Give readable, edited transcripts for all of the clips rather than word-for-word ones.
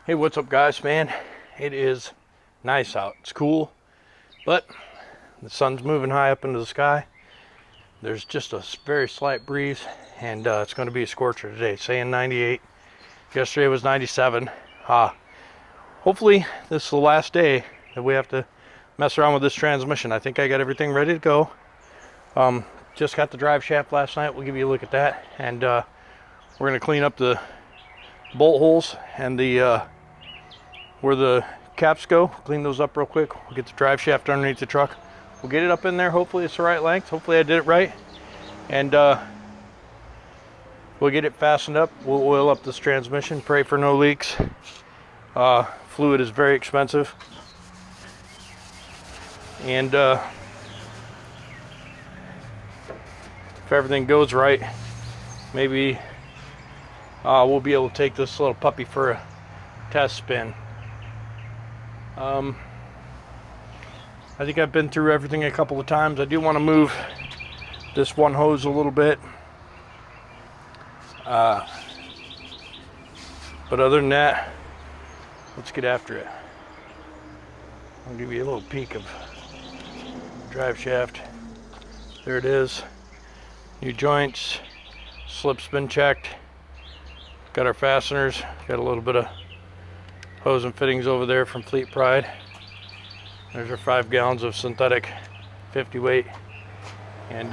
Hey, what's up guys, man? It is nice out. It's cool, but the sun's moving high up into the sky. There's just a very slight breeze, and it's going to be a scorcher today, saying 98. Yesterday was 97. Hopefully this is the last day that we have to mess around with this transmission. I think I got everything ready to go. Just got the drive shaft last night. We'll give you a look at that, and we're going to clean up the bolt holes and the where the caps go. Clean those up real quick. We'll get the drive shaft underneath the truck. We'll get it up in there. Hopefully it's the right length. Hopefully I did it right, and we'll get it fastened up. We'll oil up this transmission. Pray for no leaks. Fluid is very expensive, and if everything goes right, maybe we'll be able to take this little puppy for a test spin. I think I've been through everything a couple of times. I do want to move this one hose a little bit, but other than that, let's get after it. I'll give you a little peek of drive shaft. There it is. New joints, slip's been checked. Got our fasteners. Got a little bit of hose and fittings over there from Fleet Pride. There's our 5 gallons of synthetic 50 weight, and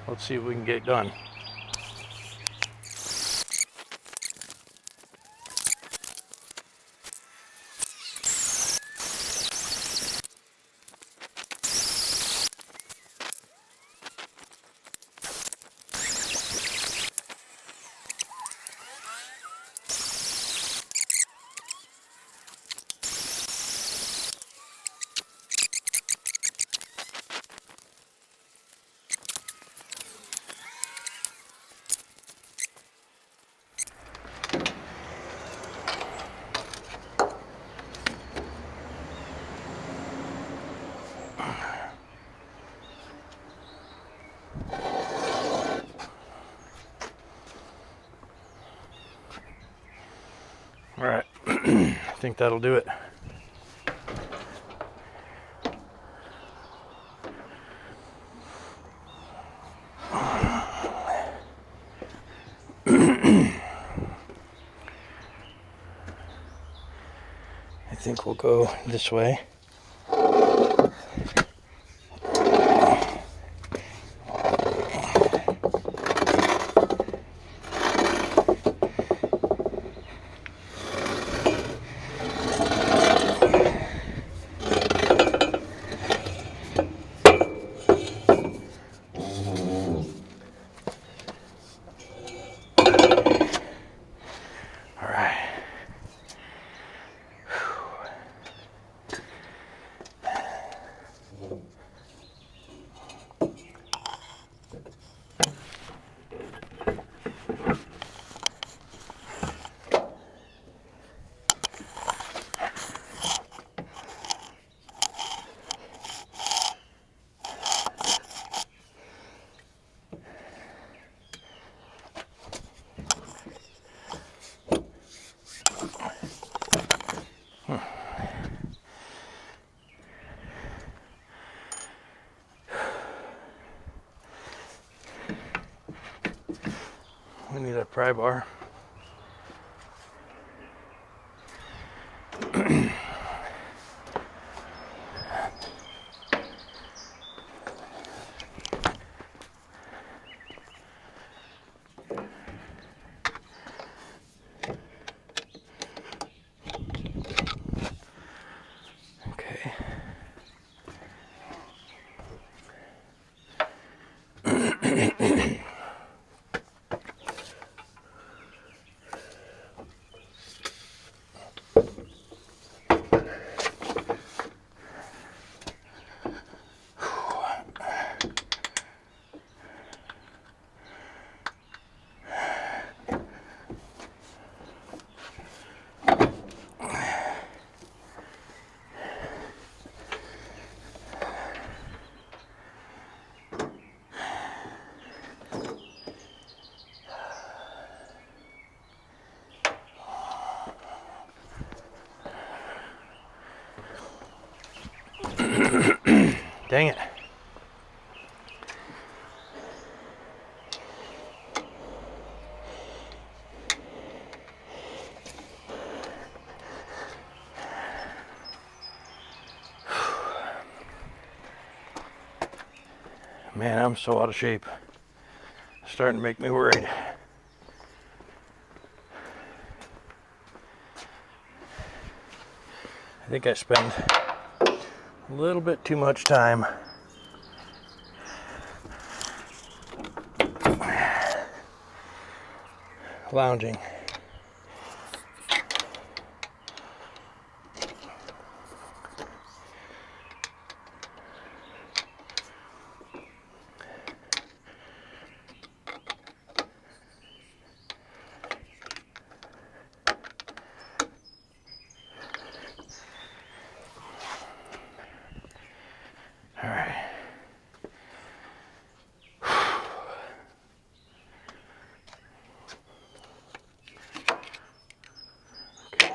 let's see if we can get it done. All right, I think that'll do it. I think we'll go this way. We need a pry bar. Okay. Dang it. Man, I'm so out of shape. It's starting to make me worried. I think I spend a little bit too much time lounging. All right. Okay.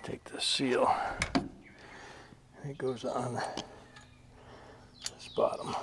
Take the seal. It goes on this bottom.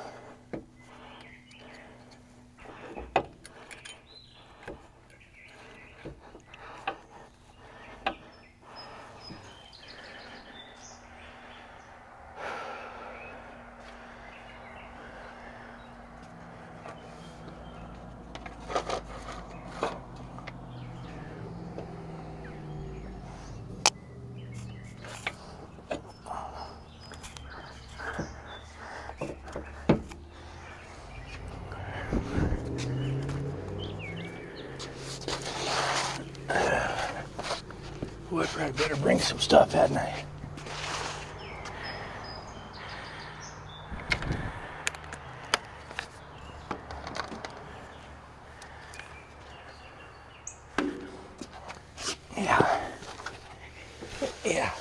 Boy, I probably better bring some stuff, hadn't I? Yeah. Yeah.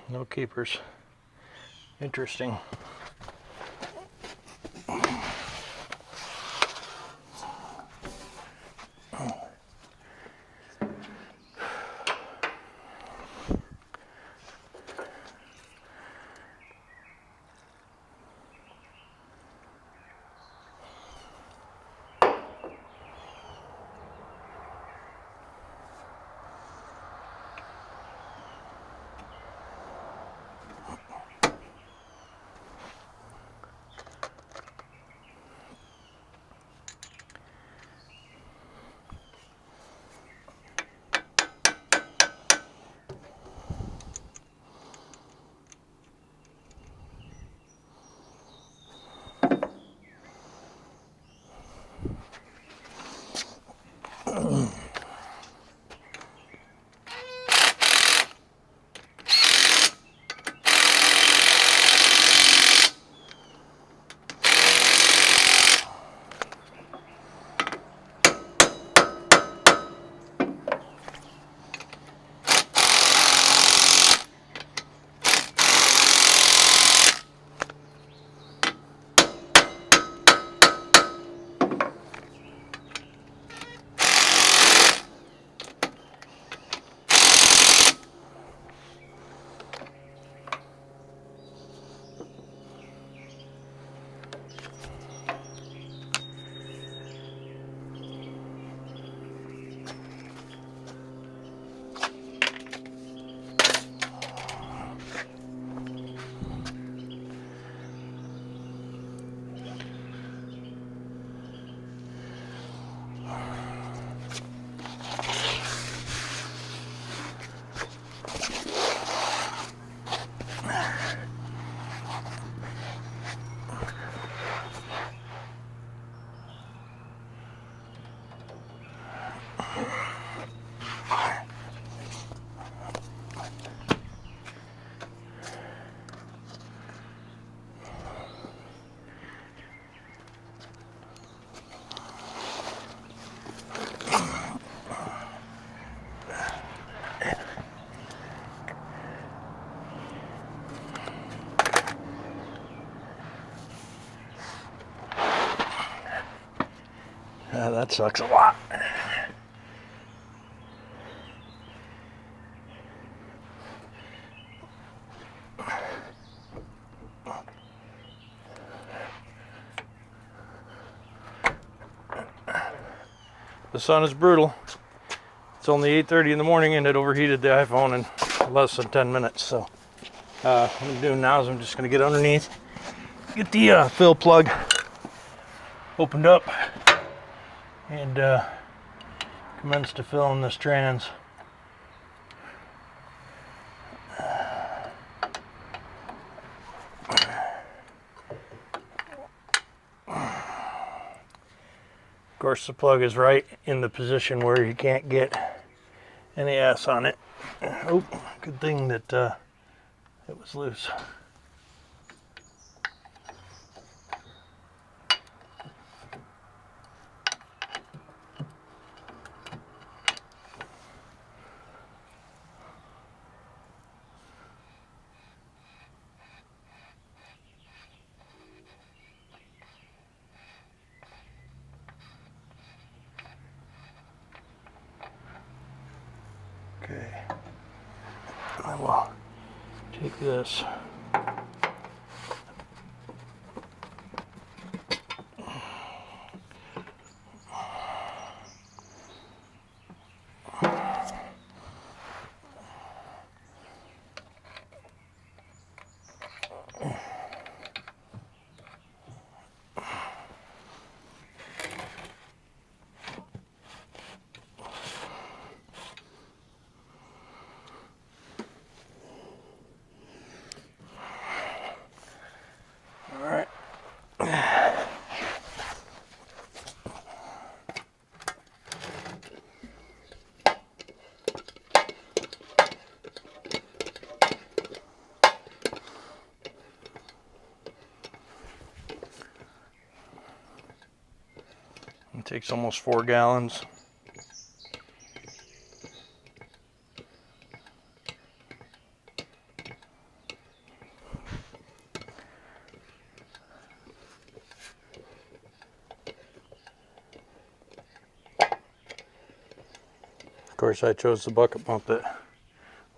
No keepers. Interesting. That sucks a lot. The sun is brutal. It's only 8:30 in the morning and it overheated the iPhone in less than 10 minutes. So what I'm doing now is I'm just going to get underneath, get the fill plug opened up, and commence to fill in this trans. Of course, the plug is right in the position where you can't get any ass on it. Oh, good thing that it was loose. Okay, I will take this. It takes almost 4 gallons. Of course, I chose the bucket pump that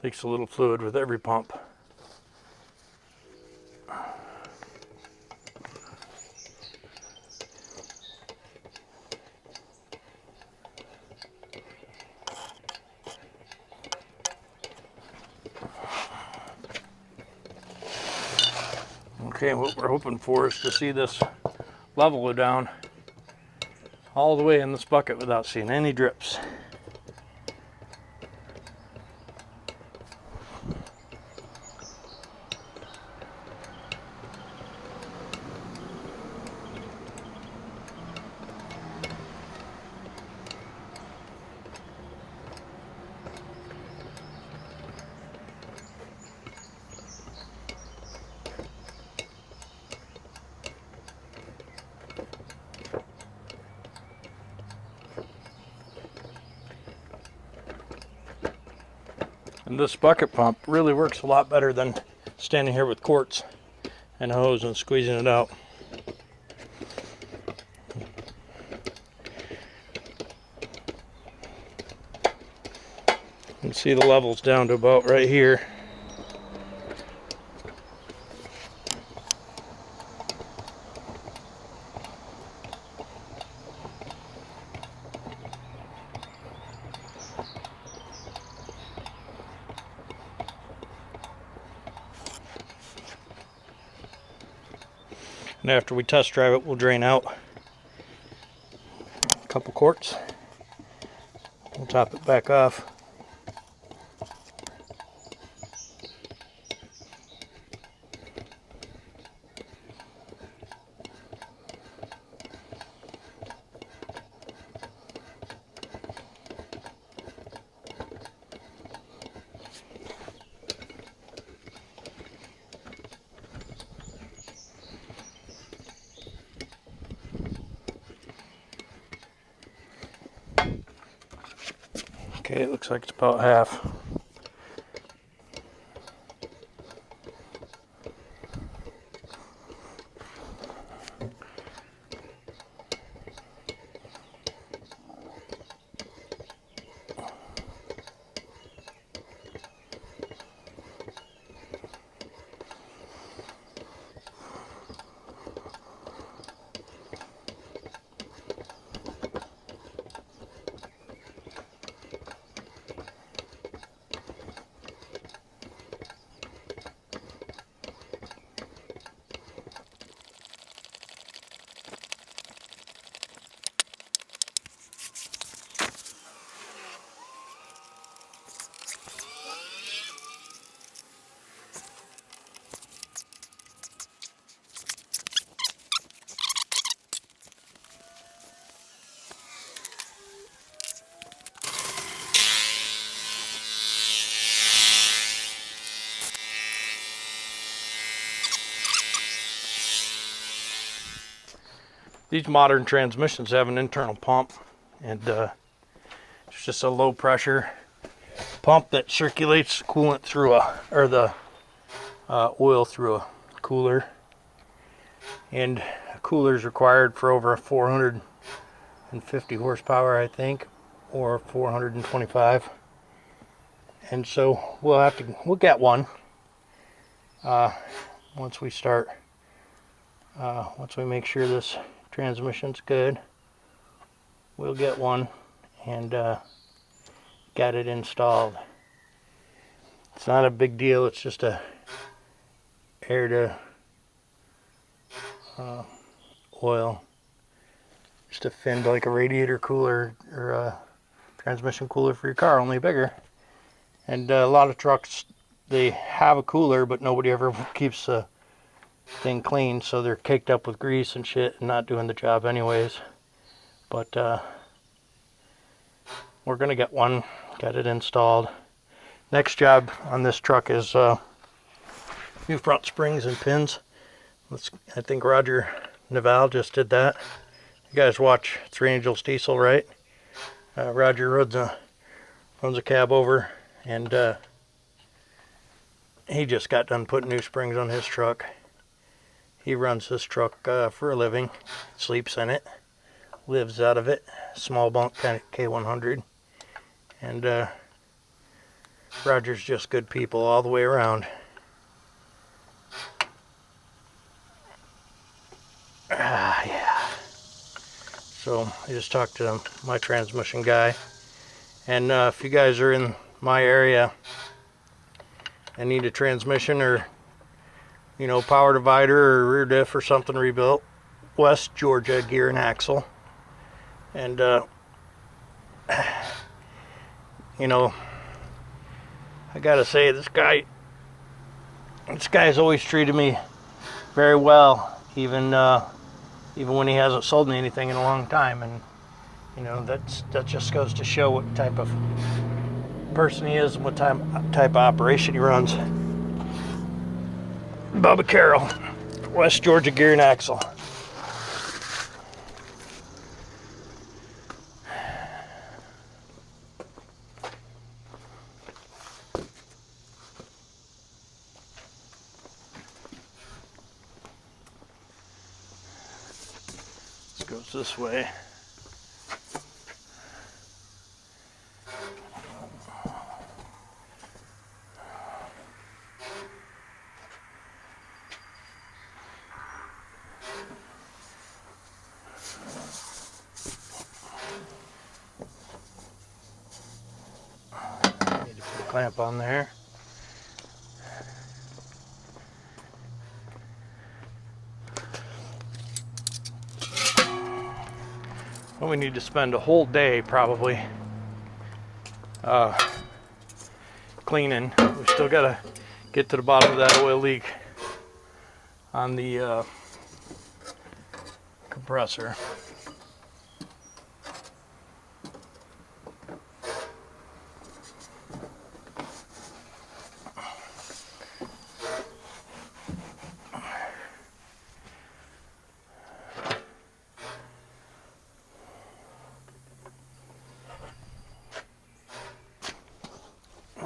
leaks a little fluid with every pump. Okay, what we're hoping for is to see this level go down all the way in this bucket without seeing any drips. And this bucket pump really works a lot better than standing here with quarts and a hose and squeezing it out. You can see the levels down to about right here. And after we test drive it, we'll drain out a couple quarts. We'll top it back off. Okay, it looks like it's about half. these modern transmissions have an internal pump, and it's just a low pressure pump that circulates coolant through the oil through a cooler. And a cooler is required for over 450 horsepower, I think, or 425. And so we'll get one once we start. Once we make sure this transmission's good, we'll get one and get it installed. It's not a big deal. It's just a air to oil, just a fin like a radiator cooler or a transmission cooler for your car, only bigger. And a lot of trucks, they have a cooler, but nobody ever keeps the thing clean, so they're caked up with grease and shit and not doing the job anyways. But we're gonna get one, get it installed. Next job on this truck is new front springs and pins. I think Roger Naval just did that. You guys watch Three Angels Diesel, right? Roger runs a Cabover, and he just got done putting new springs on his truck. He runs this truck for a living, sleeps in it, lives out of it, small bunk kind of K100, and Roger's just good people all the way around. Yeah. So I just talked to my transmission guy, and if you guys are in my area and need a transmission or, you know, power divider or rear diff or something rebuilt, West Georgia Gear and Axle. And you know, I gotta say, this guy's always treated me very well, even when he hasn't sold me anything in a long time. And you know, that just goes to show what type of person he is and what type of operation he runs. Bubba Carroll, West Georgia Gear and Axle. This goes this way. Clamp on there. Well, we need to spend a whole day probably cleaning. We still gotta get to the bottom of that oil leak on the compressor.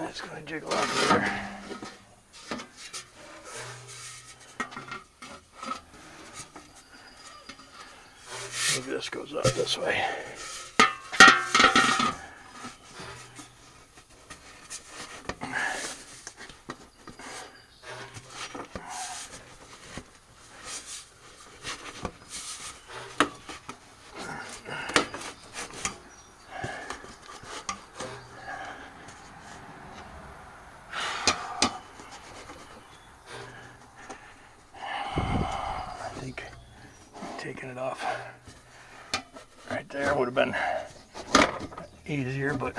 It's going to jiggle out there. Maybe this goes up this way. Taking it off right there would have been easier, but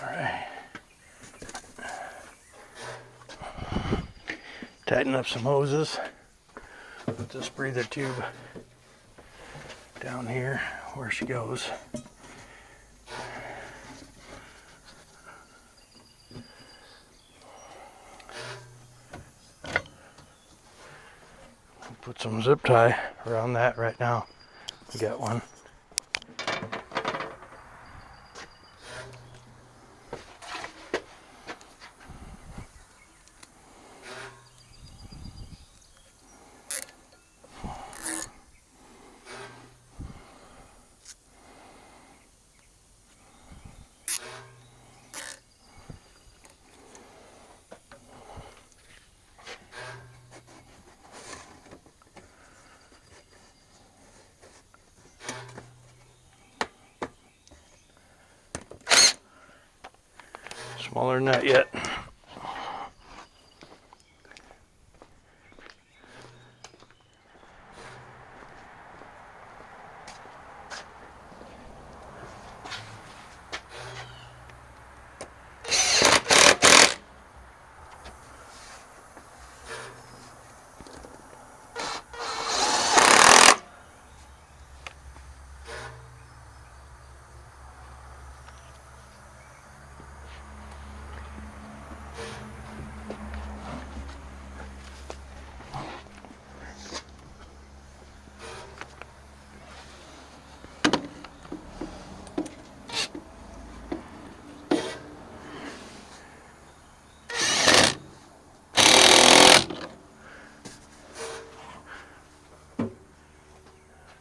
all right. Tighten up some hoses. Put this breather tube down here where she goes. Put some zip tie around that right now. We got one. Smaller than that yet.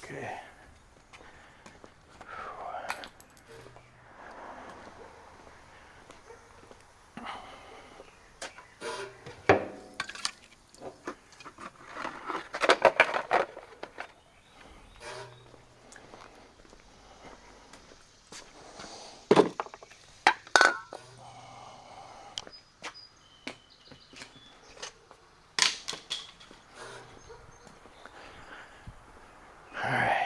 Okay. All right.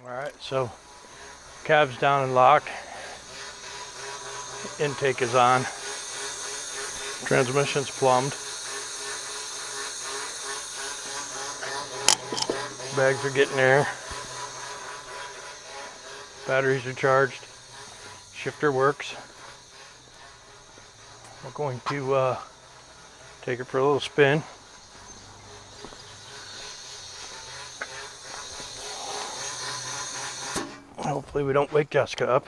All right, so cab's down and locked. Intake is on. Transmission's plumbed. Bags are getting there. Batteries are charged. Shifter works. We're going to take it for a little spin. Hopefully we don't wake Jessica up.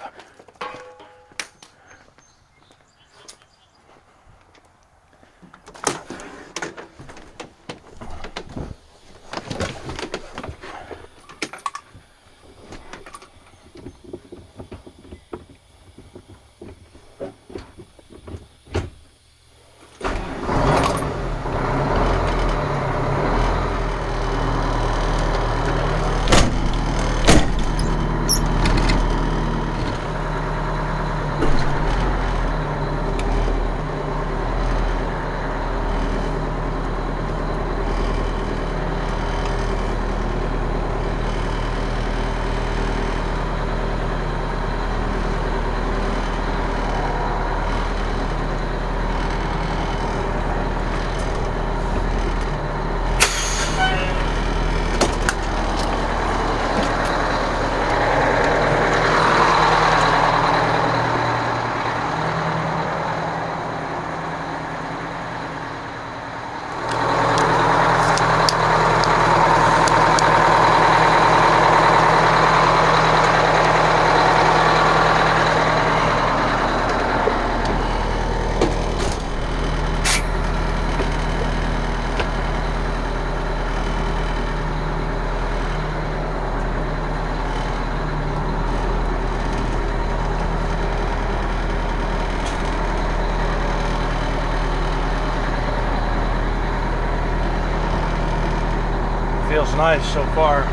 Feels nice so far.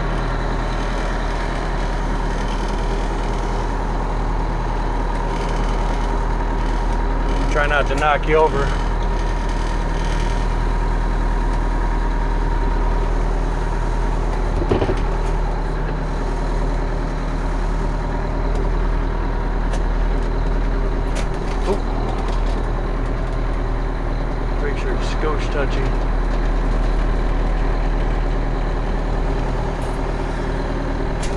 not to knock you over. Make sure it's ghost touching.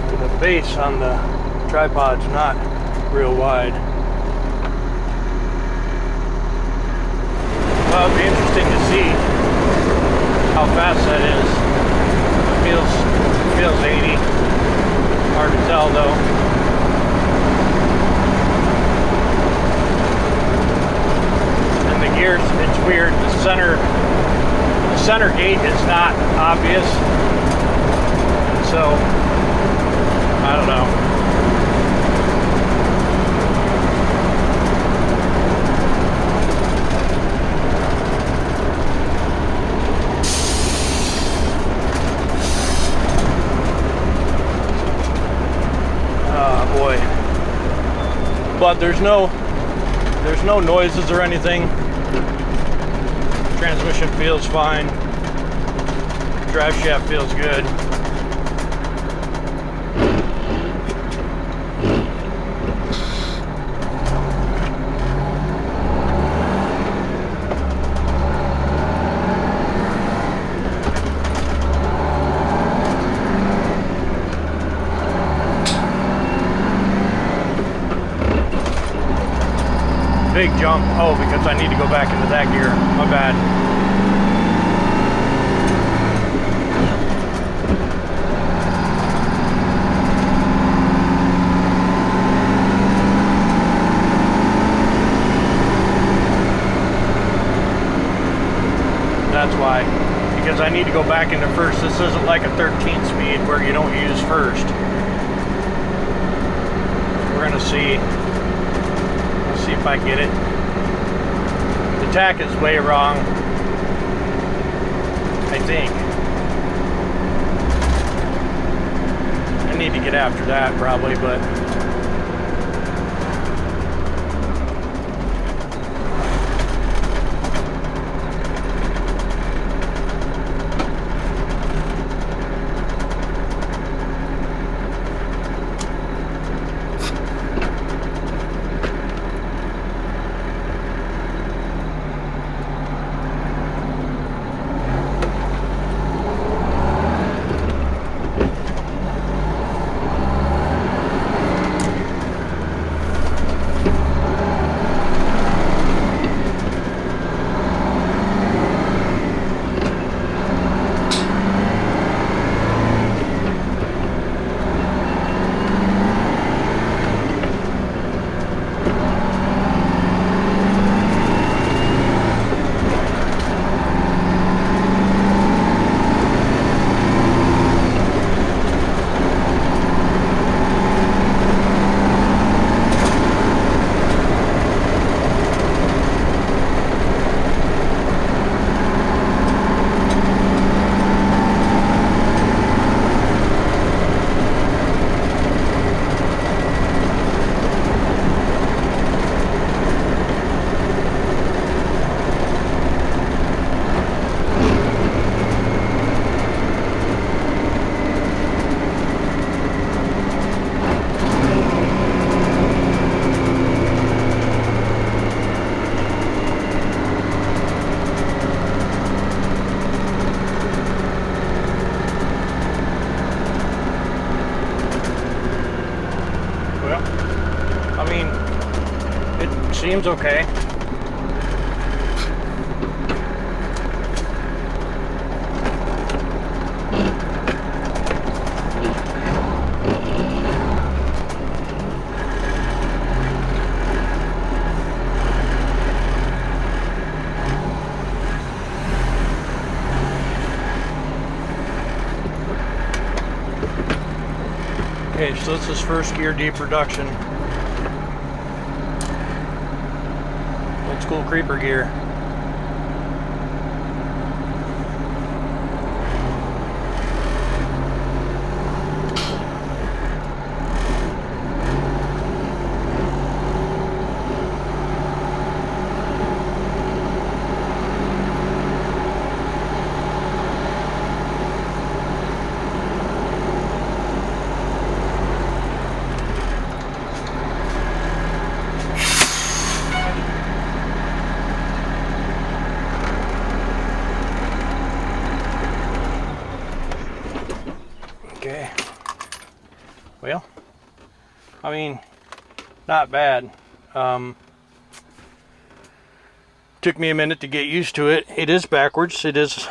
And the base on the tripod's not real wide. Well, it'll be interesting to see how fast that is. It feels 80. Hard to tell though. And the gears, it's weird. The center gate is not obvious. So I don't know. Boy, but there's no noises or anything. Transmission feels fine. Drive shaft feels good. Big jump. Oh, because I need to go back into that gear. My bad. That's why. Because I need to go back into first. This isn't like a 13 speed where you don't use first. We're gonna see. See if I get it. The tack is way wrong, I think. I need to get after that probably, but seems okay. Okay, so this is first gear deep reduction. Old school creeper gear. I mean, not bad. Took me a minute to get used to it. It is backwards. It is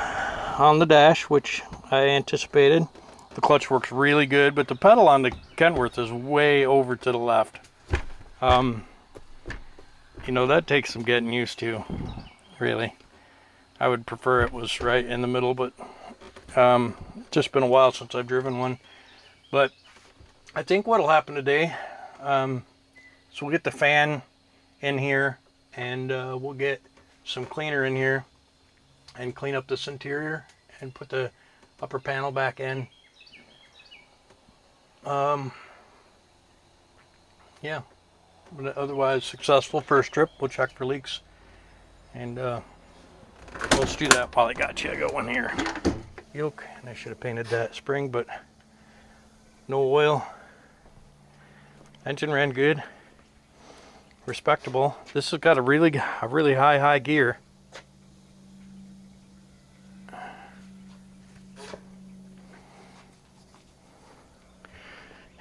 on the dash, which I anticipated. The clutch works really good, but the pedal on the Kenworth is way over to the left. You know, that takes some getting used to, really. I would prefer it was right in the middle, but just been a while since I've driven one. But I think what'll happen today, so we'll get the fan in here, and we'll get some cleaner in here and clean up this interior and put the upper panel back in. Yeah, but otherwise successful first trip. We'll check for leaks, and let's do that while I got you. I got one here. Yoke, and I should have painted that spring, but no oil. Engine ran good, respectable. This has got a really high gear.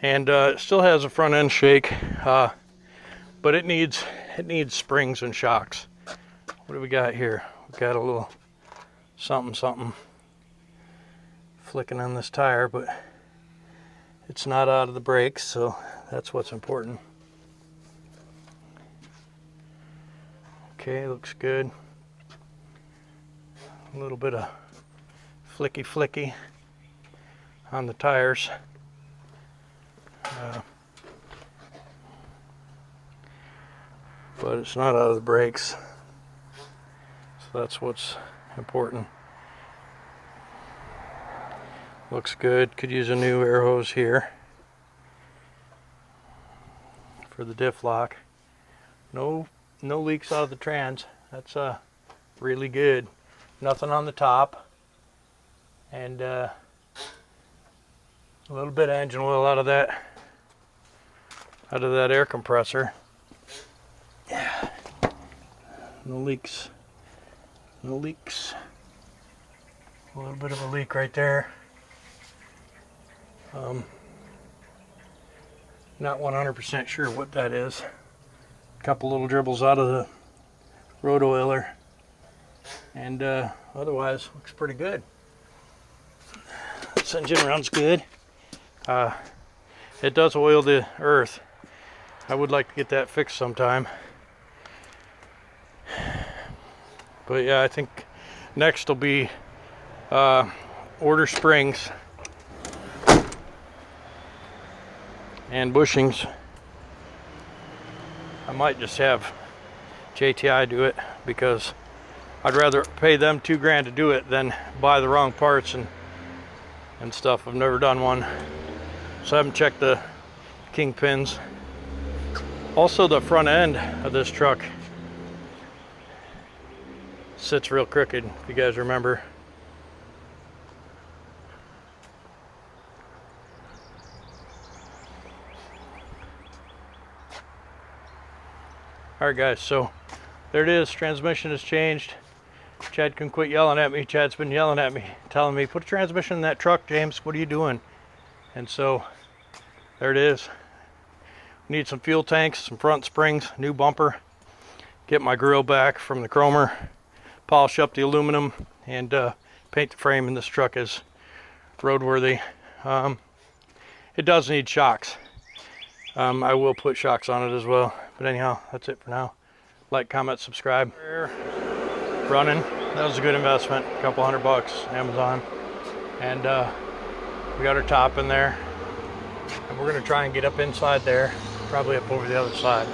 And it still has a front end shake, but it needs springs and shocks. What do we got here? We've got a little something flicking on this tire, but it's not out of the brakes, so that's what's important. Okay, looks good. A little bit of flicky on the tires. But it's not out of the brakes, so that's what's important. Looks good. Could use a new air hose here for the diff lock. No leaks out of the trans. That's really good. Nothing on the top, and a little bit of engine oil out of that air compressor. Yeah. No leaks. No leaks. A little bit of a leak right there. Not 100% sure what that is. A couple little dribbles out of the road oiler, and otherwise looks pretty good. This engine runs good. It does oil the earth. I would like to get that fixed sometime. But yeah, I think next will be order springs and bushings. I might just have JTI do it, because I'd rather pay them $2,000 to do it than buy the wrong parts and stuff. I've never done one, so I haven't checked the kingpins. Also, the front end of this truck sits real crooked, if you guys remember. Alright guys, so there it is. Transmission has changed. Chad can quit yelling at me. Chad's been yelling at me, telling me, put a transmission in that truck, James. What are you doing? And so there it is. Need some fuel tanks, some front springs, new bumper, get my grill back from the chromer, polish up the aluminum, and paint the frame in this truck as roadworthy. It does need shocks. I will put shocks on it as well. But anyhow, that's it for now. Like, comment, subscribe. Running. That was a good investment. A couple $100, Amazon. And we got our top in there. And we're going to try and get up inside there. Probably up over the other side.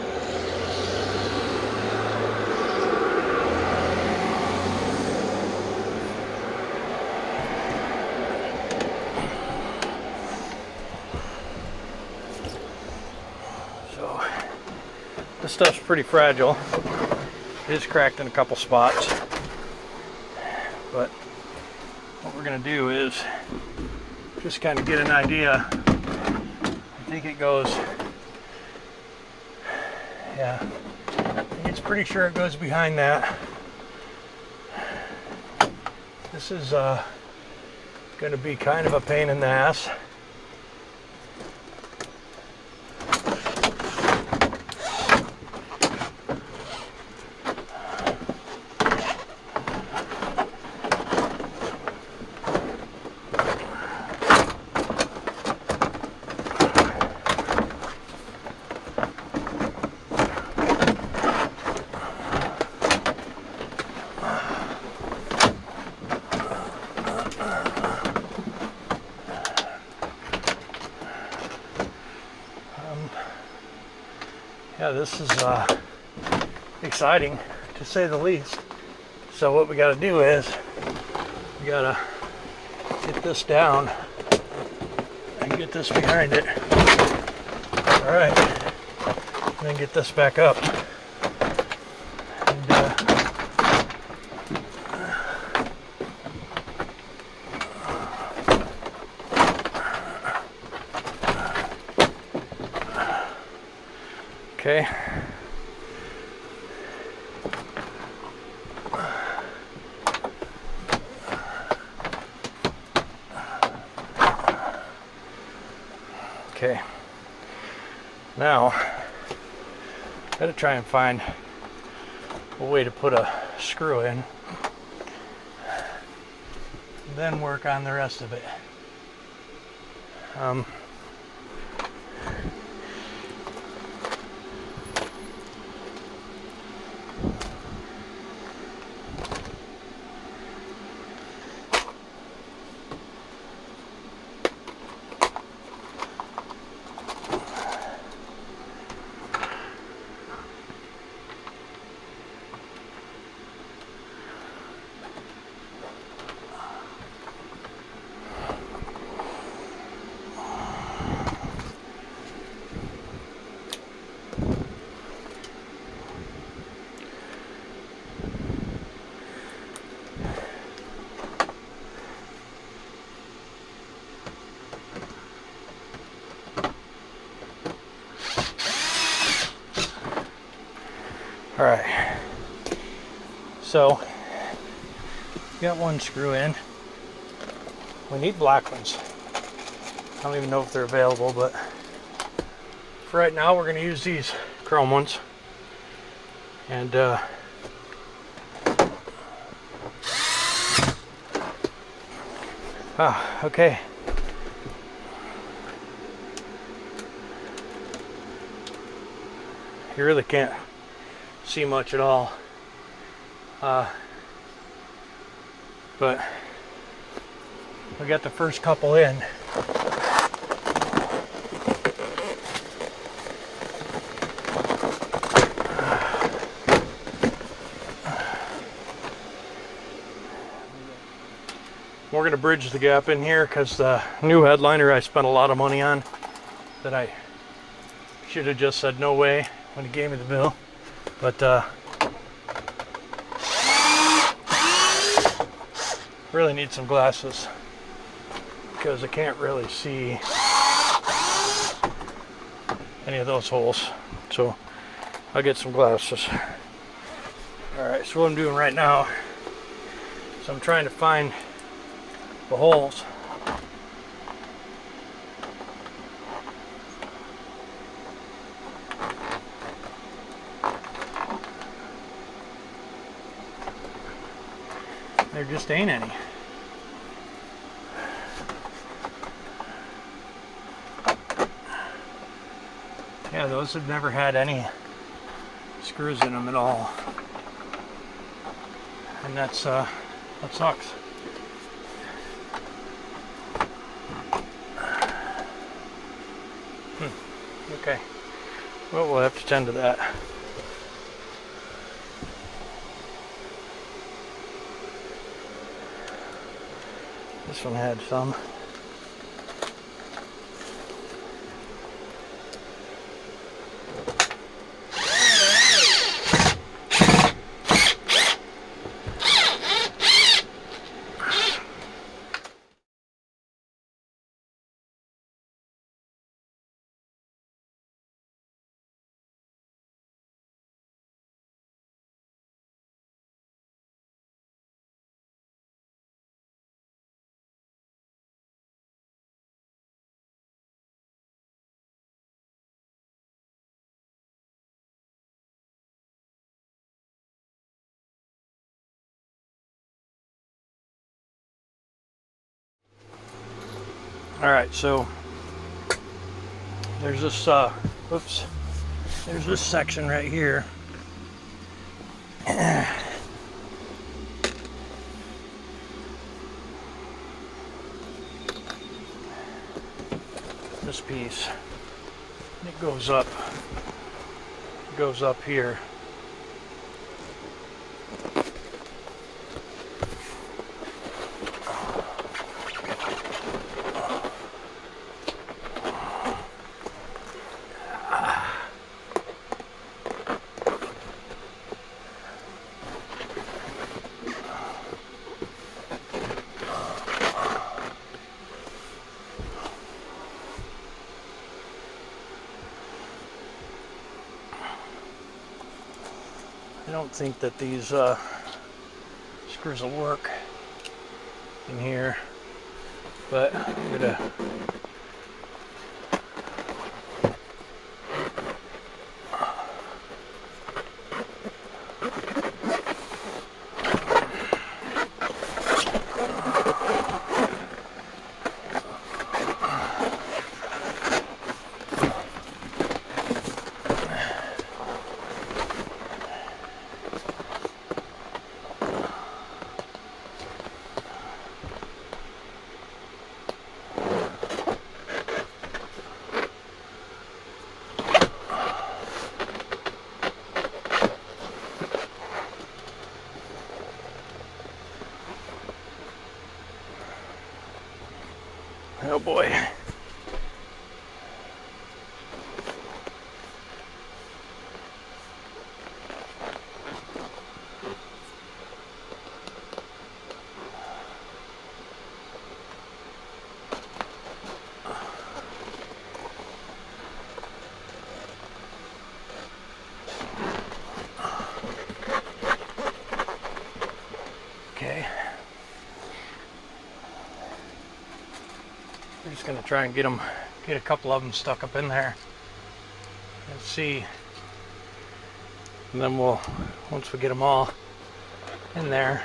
So this stuff's pretty fragile. It is cracked in a couple spots. But what we're going to do is just kind of get an idea. I think it goes, yeah, it's pretty sure it goes behind that. This is going to be kind of a pain in the ass. Yeah, this is exciting to say the least. So what we got to do is we got to get this down and get this behind it. All right, and then get this back up. And, okay. Okay, now gotta try and find a way to put a screw in, then work on the rest of it. All right, so got one screw in. We need black ones. I don't even know if they're available, but for right now we're going to use these chrome ones. And okay. You really can't see much at all, but we got the first couple in. We're going to bridge the gap in here because the new headliner I spent a lot of money on that I should have just said no way when he gave me the bill. But really need some glasses because I can't really see any of those holes. So I'll get some glasses. Alright, so what I'm doing right now is I'm trying to find the holes. There just ain't any. Yeah, those have never had any screws in them at all. And that sucks. Okay. Well, we'll have to tend to that. This one had some. All right, so there's this there's this section right here. This piece, it goes up goes up here. I don't think that these screws will work in here, but I'm gonna oh boy. Okay. We're just gonna try and get a couple of them stuck up in there and see. And then once we get them all in there,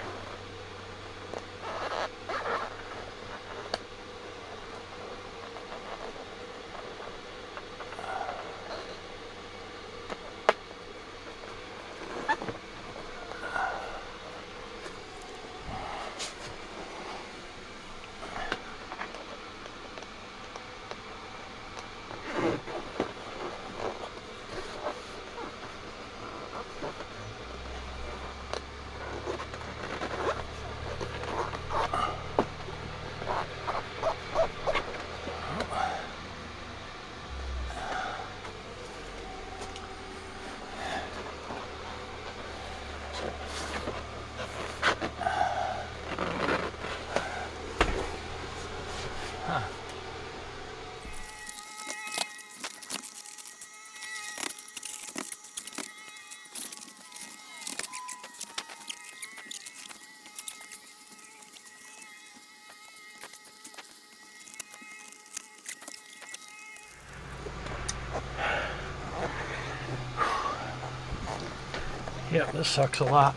yep, this sucks a lot.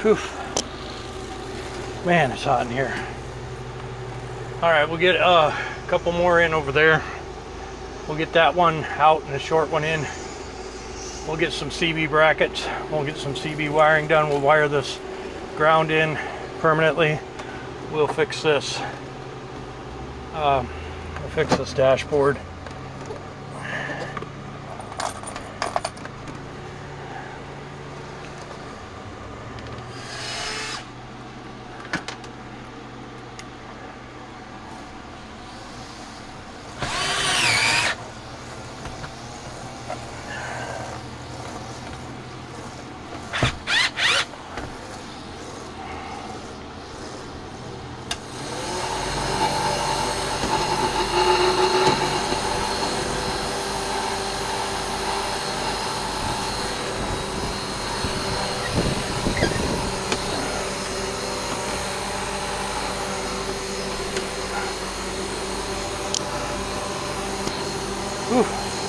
Whew. Man, it's hot in here. All right, we'll get a couple more in over there. We'll get that one out and the short one in. We'll get some CB brackets. We'll get some CB wiring done. We'll wire this ground in permanently. We'll fix this. We'll fix this dashboard.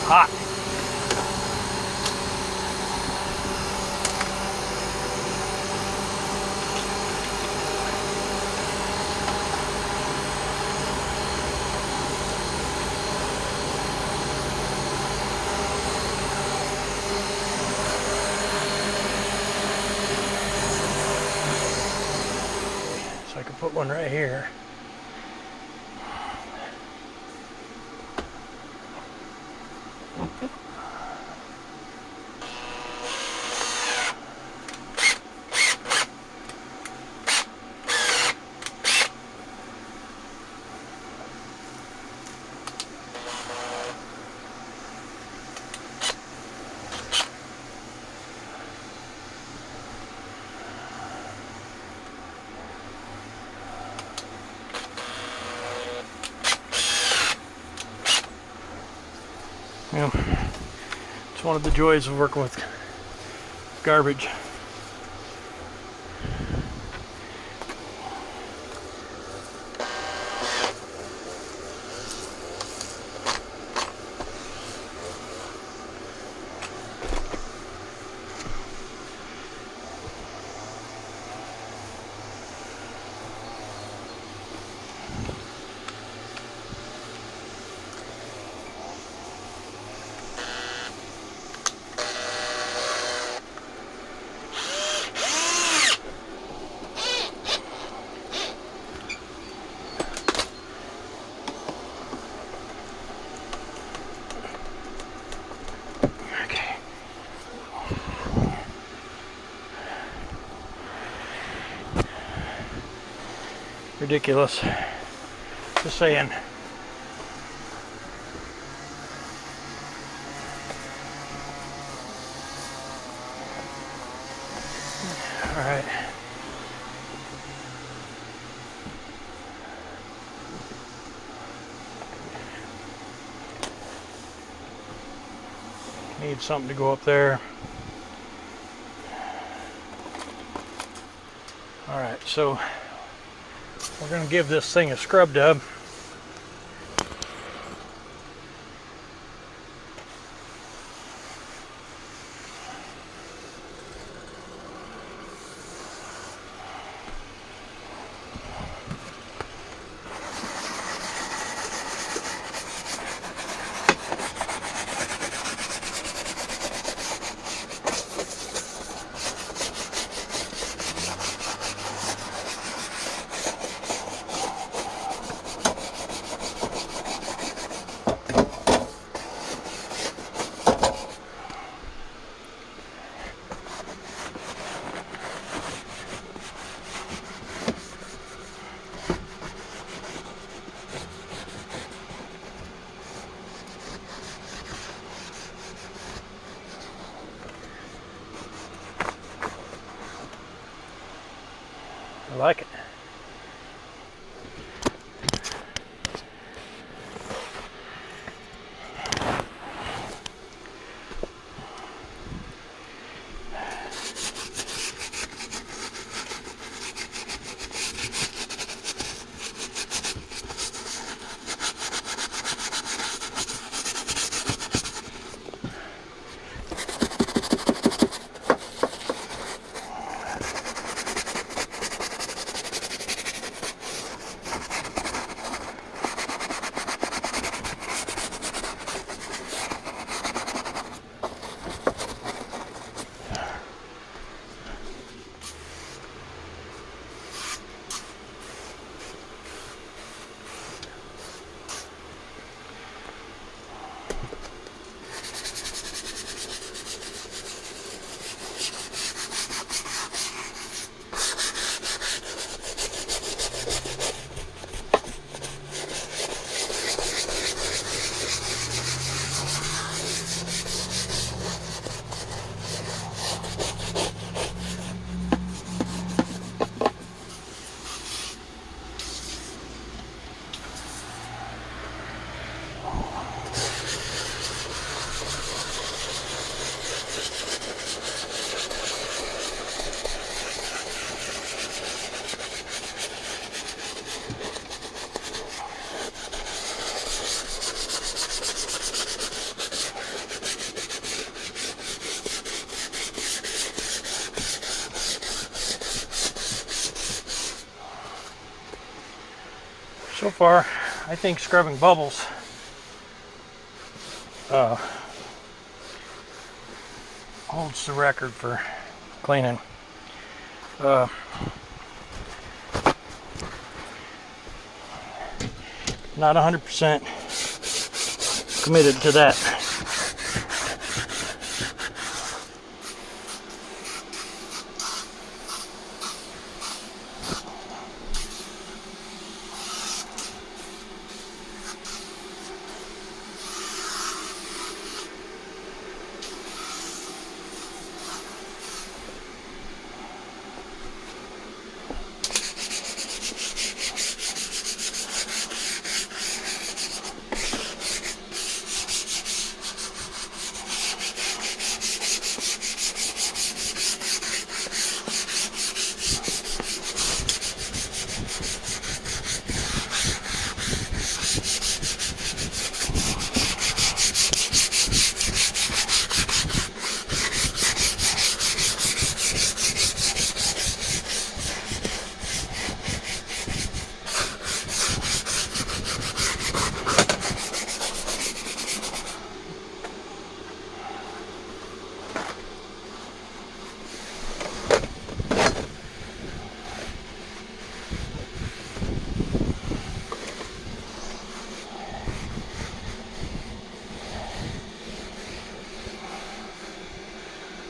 hot. So I can put one right here. Yeah, it's one of the joys of working with garbage. Ridiculous. Just saying. All right. Need something to go up there. All right, so we're going to give this thing a scrub dub. I like it. So far, I think scrubbing bubbles holds the record for cleaning. Not 100% committed to that.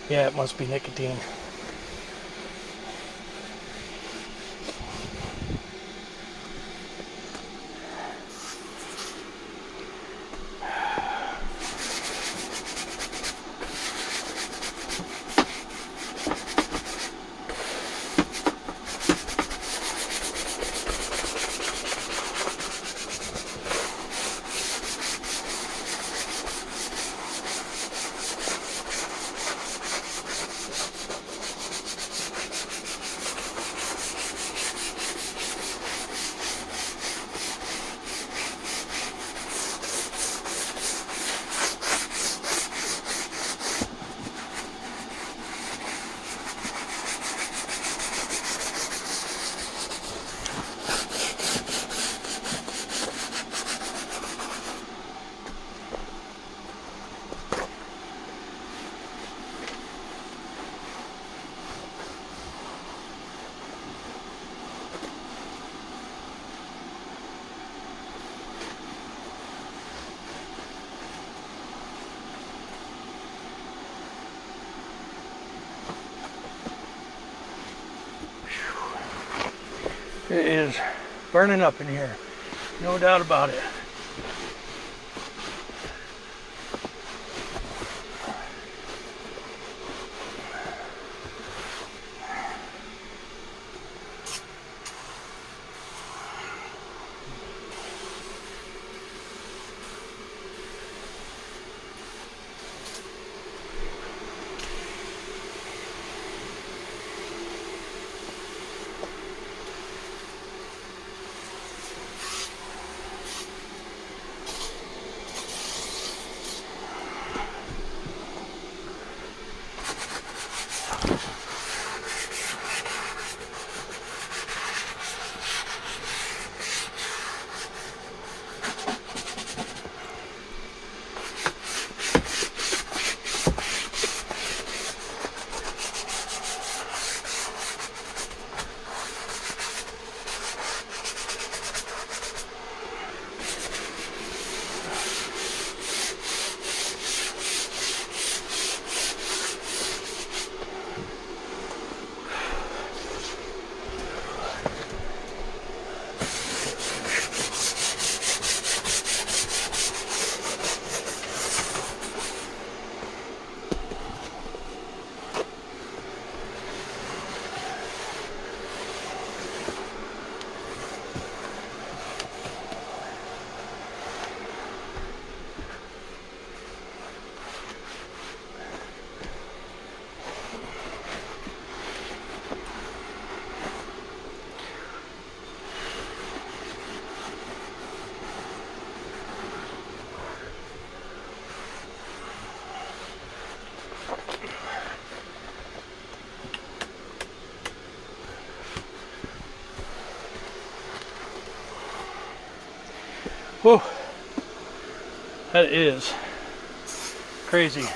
Yeah, it must be nicotine. It is burning up in here, no doubt about it. Whoa, that is crazy.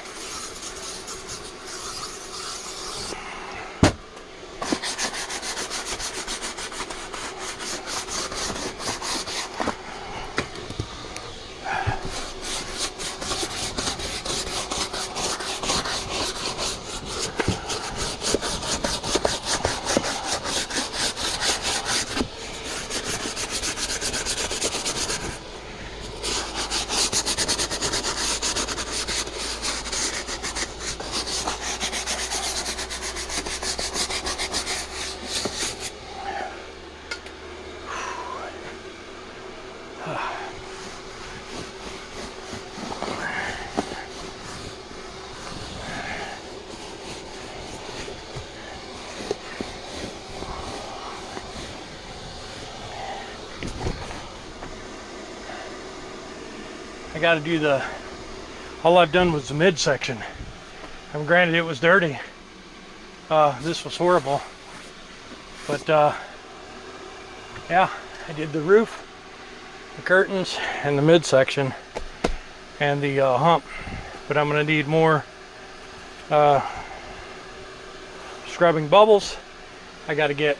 I got to do the, all I've done was the midsection. And granted it was dirty. This was horrible. But yeah, I did the roof, the curtains, and the midsection, and the hump. But I'm going to need more scrubbing bubbles. I got to get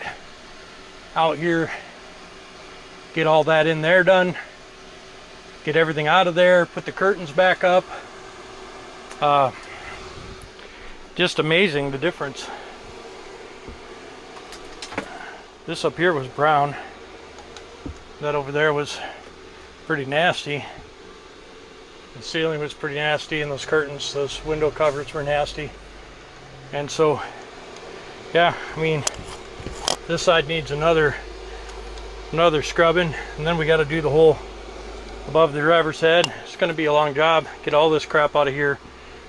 out here, get all that in there done. Get everything out of there, put the curtains back up. Just amazing the difference. This up here was brown. That over there was pretty nasty. The ceiling was pretty nasty, and those curtains, those window covers were nasty. And so, yeah, I mean, this side needs another scrubbing, and then we got to do the whole above the driver's head. It's going to be a long job. Get all this crap out of here,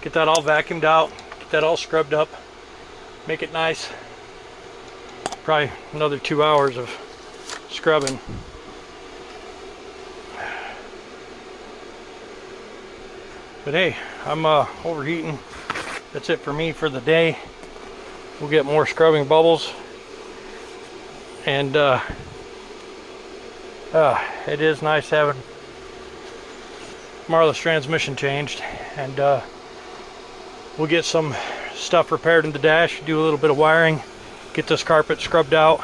get that all vacuumed out, get that all scrubbed up, make it nice. Probably another 2 hours of scrubbing. But hey, I'm overheating. That's it for me for the day. We'll get more scrubbing bubbles, and it is nice having Marla's transmission changed, and we'll get some stuff repaired in the dash, do a little bit of wiring, get this carpet scrubbed out.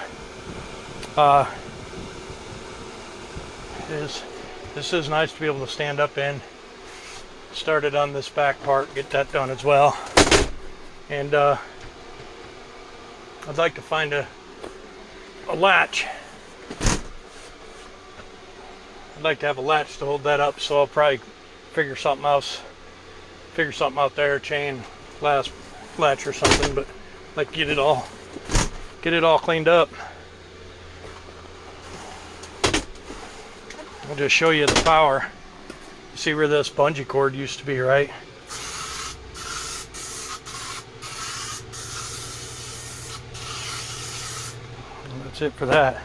This is nice to be able to stand up in. Started on this back part, get that done as well. And I'd like to find a latch. I'd like to have a latch to hold that up, so I'll probably figure something else, figure something out there, chain, latch or something, but I'd like to get it all cleaned up. I'll just show you the power. You see where this bungee cord used to be, right? And that's it for that.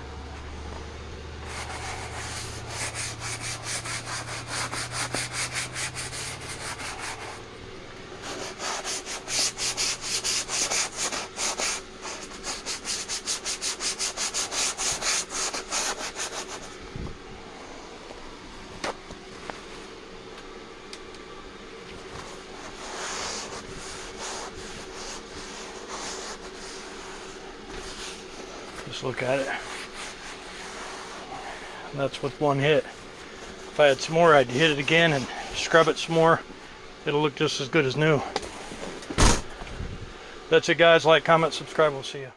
Just look at it. And that's with one hit. If I had some more, I'd hit it again and scrub it some more. It'll look just as good as new. That's it, guys. Like, comment, subscribe. We'll see you.